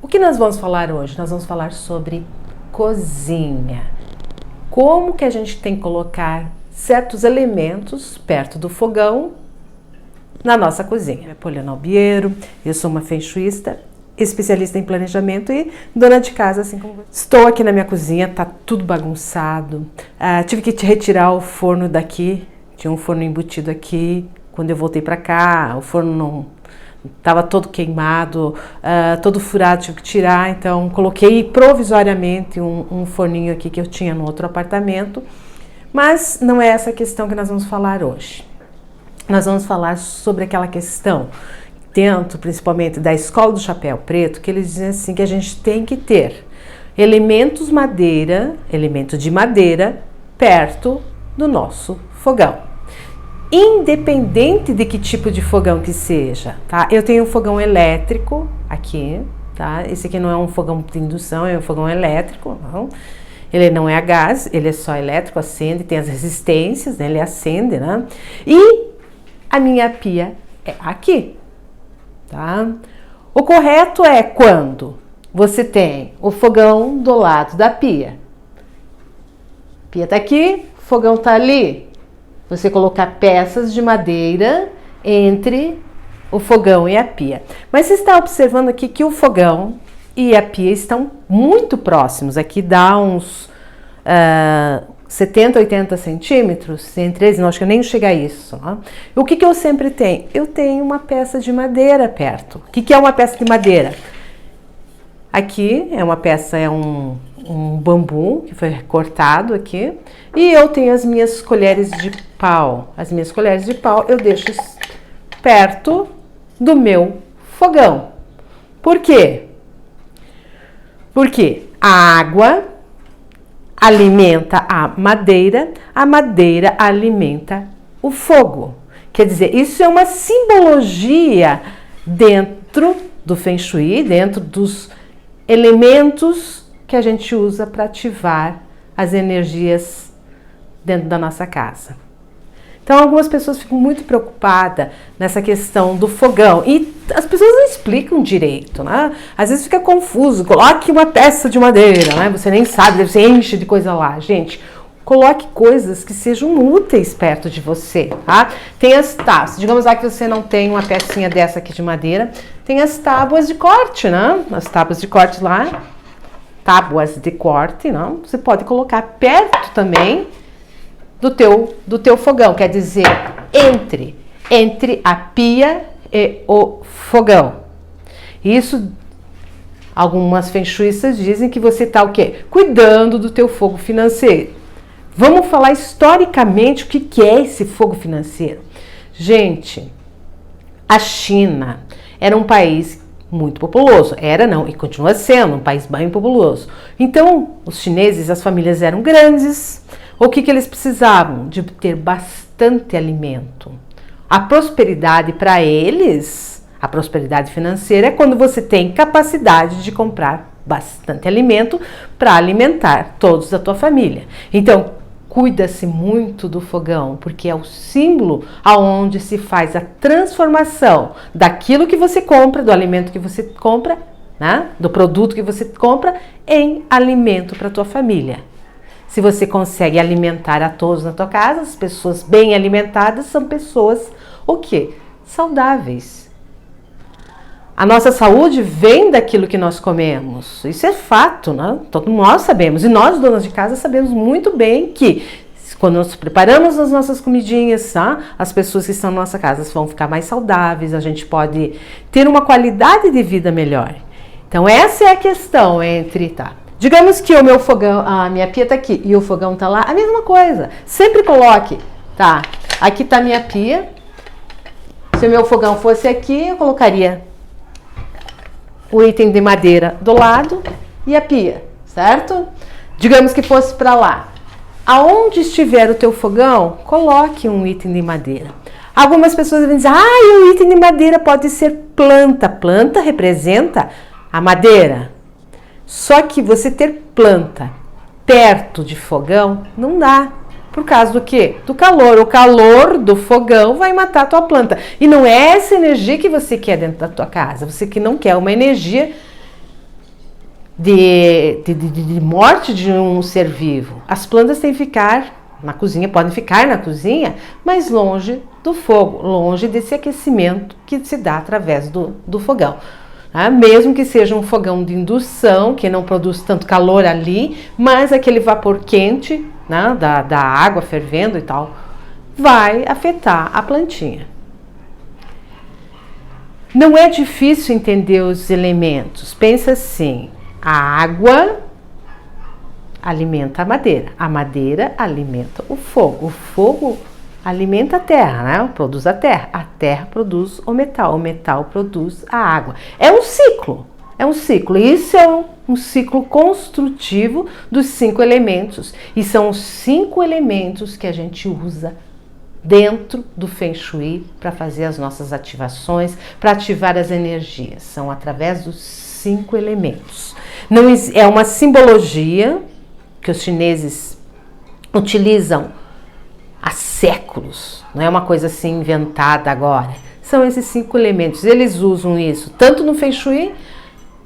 O que nós vamos falar hoje? Nós vamos falar sobre cozinha. Como que a gente tem que colocar certos elementos perto do fogão na nossa cozinha. É Poliana Albiero, eu sou uma feng-shuista, especialista em planejamento e dona de casa, assim como você. Estou aqui na minha cozinha, tá tudo bagunçado. Tive que retirar o forno daqui, tinha um forno embutido aqui. Quando eu voltei para cá, o forno não estava todo queimado, todo furado, tive que tirar. Então coloquei provisoriamente um forninho aqui que eu tinha no outro apartamento. Mas não é essa questão que nós vamos falar hoje. Nós vamos falar sobre aquela questão dentro, principalmente, da Escola do Chapéu Preto, que eles dizem assim que a gente tem que ter elementos de madeira perto do nosso fogão. Independente de que tipo de fogão que seja, tá? Eu tenho um fogão elétrico aqui, tá? Esse aqui não é um fogão de indução, é um fogão elétrico, não. Ele não é a gás, ele é só elétrico, acende, tem as resistências, né? Ele acende, né? E a minha pia é aqui, tá? O correto é quando você tem o fogão do lado da pia. A pia tá aqui, o fogão tá ali. Você colocar peças de madeira entre o fogão e a pia. Mas você está observando aqui que o fogão e a pia estão muito próximos. Aqui dá uns 70, 80 centímetros entre eles. Não, acho que eu nem chega a isso. Né? O que eu sempre tenho? Eu tenho uma peça de madeira perto. O que é uma peça de madeira? Aqui é uma peça, é um bambu que foi cortado aqui. E eu tenho as minhas colheres de pau. As minhas colheres de pau eu deixo perto do meu fogão. Por quê? Porque a água alimenta a madeira alimenta o fogo. Quer dizer, isso é uma simbologia dentro do Feng Shui, dentro dos elementos que a gente usa para ativar as energias dentro da nossa casa. Então, algumas pessoas ficam muito preocupadas nessa questão do fogão e as pessoas não explicam direito, né? Às vezes fica confuso, coloque uma peça de madeira, né? Você nem sabe, você enche de coisa lá. Gente, coloque coisas que sejam úteis perto de você, tá? Tem as tábuas, digamos lá que você não tem uma pecinha dessa aqui de madeira, tem as tábuas de corte, né? As tábuas de corte lá, tábuas de corte, não? Você pode colocar perto também do teu fogão, quer dizer, entre a pia e o fogão. Isso, algumas feng-shuistas dizem que você está o quê? Cuidando do teu fogo financeiro. Vamos falar historicamente o que é esse fogo financeiro. Gente, a China era um país muito populoso. Era não, e continua sendo um país bem populoso. Então, os chineses, as famílias eram grandes. O que eles precisavam? De ter bastante alimento. A prosperidade para eles, a prosperidade financeira, é quando você tem capacidade de comprar bastante alimento para alimentar todos da tua família. Então, cuida-se muito do fogão, porque é o símbolo aonde se faz a transformação daquilo que você compra, do alimento que você compra, né? Do produto que você compra, em alimento para a tua família. Se você consegue alimentar a todos na tua casa, as pessoas bem alimentadas são pessoas, o quê? Saudáveis. A nossa saúde vem daquilo que nós comemos. Isso é fato, né? Todos nós sabemos. E nós, donas de casa, sabemos muito bem que quando nós preparamos as nossas comidinhas, tá? As pessoas que estão na nossa casa vão ficar mais saudáveis, a gente pode ter uma qualidade de vida melhor. Então, essa é a questão entre, tá? Digamos que o meu fogão, a minha pia tá aqui e o fogão tá lá, a mesma coisa. Sempre coloque, tá? Aqui tá a minha pia. Se o meu fogão fosse aqui, eu colocaria o item de madeira do lado e a pia, certo? Digamos que fosse para lá. Aonde estiver o teu fogão, coloque um item de madeira. Algumas pessoas vão dizer, o item de madeira pode ser planta. Planta representa a madeira. Só que você ter planta perto de fogão não dá. Por causa do quê? Do calor. O calor do fogão vai matar a tua planta. E não é essa energia que você quer dentro da tua casa. Você que não quer uma energia de morte de um ser vivo. As plantas têm que ficar na cozinha, podem ficar na cozinha, mas longe do fogo, longe desse aquecimento que se dá através do fogão. Tá? Mesmo que seja um fogão de indução, que não produz tanto calor ali, mas aquele vapor quente, né, da água fervendo e tal, vai afetar a plantinha. Não é difícil entender os elementos. Pensa assim, a água alimenta a madeira alimenta o fogo alimenta a terra, né? Produz a terra produz o metal produz a água. É um ciclo. Isso é um ciclo construtivo dos 5 elementos. E são os 5 elementos que a gente usa dentro do Feng Shui para fazer as nossas ativações, para ativar as energias. São através dos 5 elementos. Não é uma simbologia que os chineses utilizam há séculos, não é uma coisa assim inventada agora. São esses 5 elementos. Eles usam isso tanto no Feng Shui,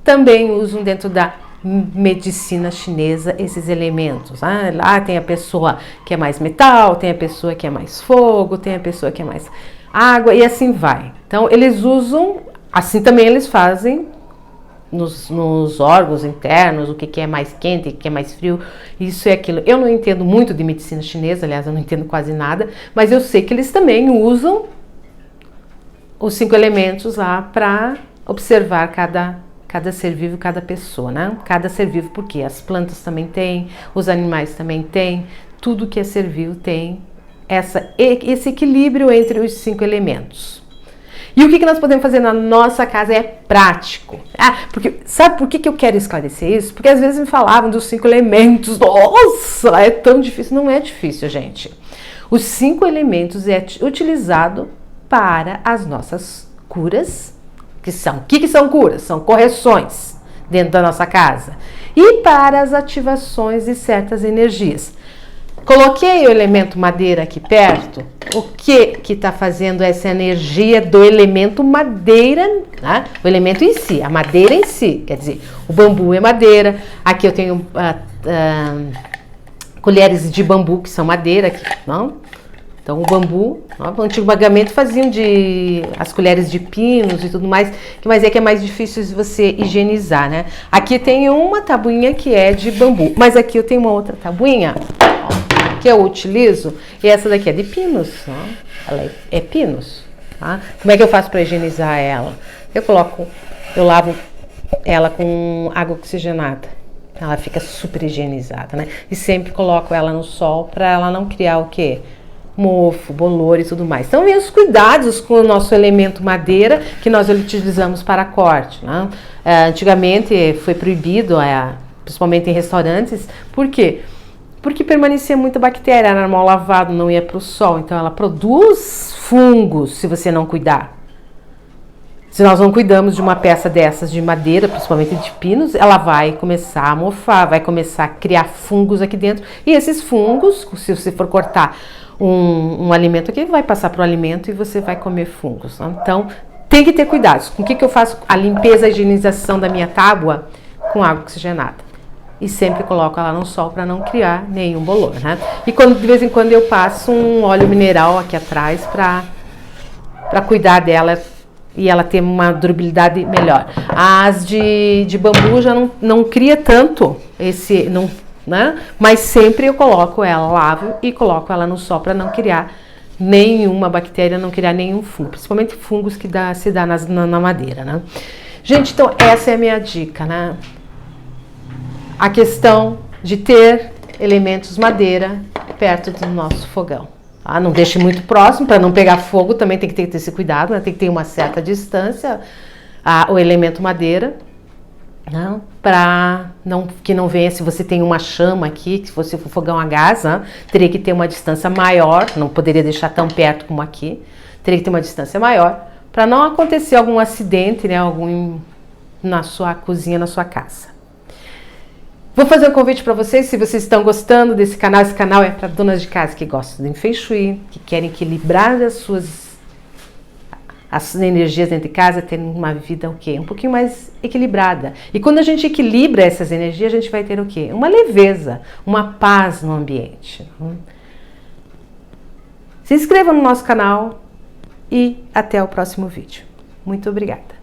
também usam dentro da medicina chinesa esses elementos. Lá tem a pessoa que é mais metal, tem a pessoa que é mais fogo, tem a pessoa que é mais água e assim vai. Então eles usam, assim também eles fazem nos órgãos internos, o que é mais quente, o que é mais frio, isso e aquilo. Eu não entendo muito de medicina chinesa, aliás, eu não entendo quase nada, mas eu sei que eles também usam os 5 elementos lá para observar cada ser vivo, cada pessoa, né? Cada ser vivo, porque as plantas também têm, os animais também têm, tudo que é ser vivo tem esse equilíbrio entre os 5 elementos. E o que nós podemos fazer na nossa casa é prático. Porque sabe por que eu quero esclarecer isso? Porque às vezes me falavam dos 5 elementos. Nossa, é tão difícil. Não é difícil, gente. Os 5 elementos é utilizado para as nossas curas, que são curas? São correções dentro da nossa casa. E para as ativações de certas energias. Coloquei o elemento madeira aqui perto. O que está fazendo essa energia do elemento madeira, né? O elemento em si, a madeira em si, quer dizer, o bambu é madeira. Aqui eu tenho colheres de bambu que são madeira, aqui, não? Então o bambu, antigamente faziam as colheres de pinos e tudo mais, mas é que é mais difícil de você higienizar, né? Aqui tem uma tabuinha que é de bambu, mas aqui eu tenho uma outra tabuinha que eu utilizo, e essa daqui é de pinos, ela é pinos, tá? Como é que eu faço para higienizar ela? Eu lavo ela com água oxigenada, ela fica super higienizada, né? E sempre coloco ela no sol para ela não criar o quê? Mofo, bolor e tudo mais. Então, vem os cuidados com o nosso elemento madeira que nós utilizamos para corte, né? Antigamente foi proibido, principalmente em restaurantes, por quê? Porque permanecia muita bactéria, era mal lavado, não ia para o sol, então ela produz fungos se você não cuidar. Se nós não cuidamos de uma peça dessas de madeira, principalmente de pinos, ela vai começar a mofar, vai começar a criar fungos aqui dentro, e esses fungos, se você for cortar um alimento aqui, vai passar para o alimento e você vai comer fungos. Então, tem que ter cuidados. Com o que eu faço? A limpeza, a higienização da minha tábua com água oxigenada. E sempre coloco ela no sol para não criar nenhum bolor, né? E de vez em quando eu passo um óleo mineral aqui atrás para cuidar dela e ela ter uma durabilidade melhor. As de bambu já não cria tanto né? Mas sempre eu coloco ela, lavo e coloco ela no sol para não criar nenhuma bactéria, não criar nenhum fungo, principalmente fungos que se dá na madeira, né? Gente, então essa é a minha dica, né? A questão de ter elementos madeira perto do nosso fogão. Tá? Não deixe muito próximo para não pegar fogo, também tem que ter esse cuidado, né? Tem que ter uma certa distância o elemento madeira, né? Para que não venha, se você tem uma chama aqui, se você for fogão a gás, né? Teria que ter uma distância maior, não poderia deixar tão perto como aqui, teria que ter uma distância maior para não acontecer algum acidente, né? Na sua cozinha, na sua casa. Vou fazer um convite para vocês, se vocês estão gostando desse canal. Esse canal é para donas de casa que gostam de Feng Shui, que querem equilibrar as energias dentro de casa terem uma vida o quê? Um pouquinho mais equilibrada. E quando a gente equilibra essas energias, a gente vai ter o quê? Uma leveza, uma paz no ambiente. Se inscreva no nosso canal e até o próximo vídeo. Muito obrigada.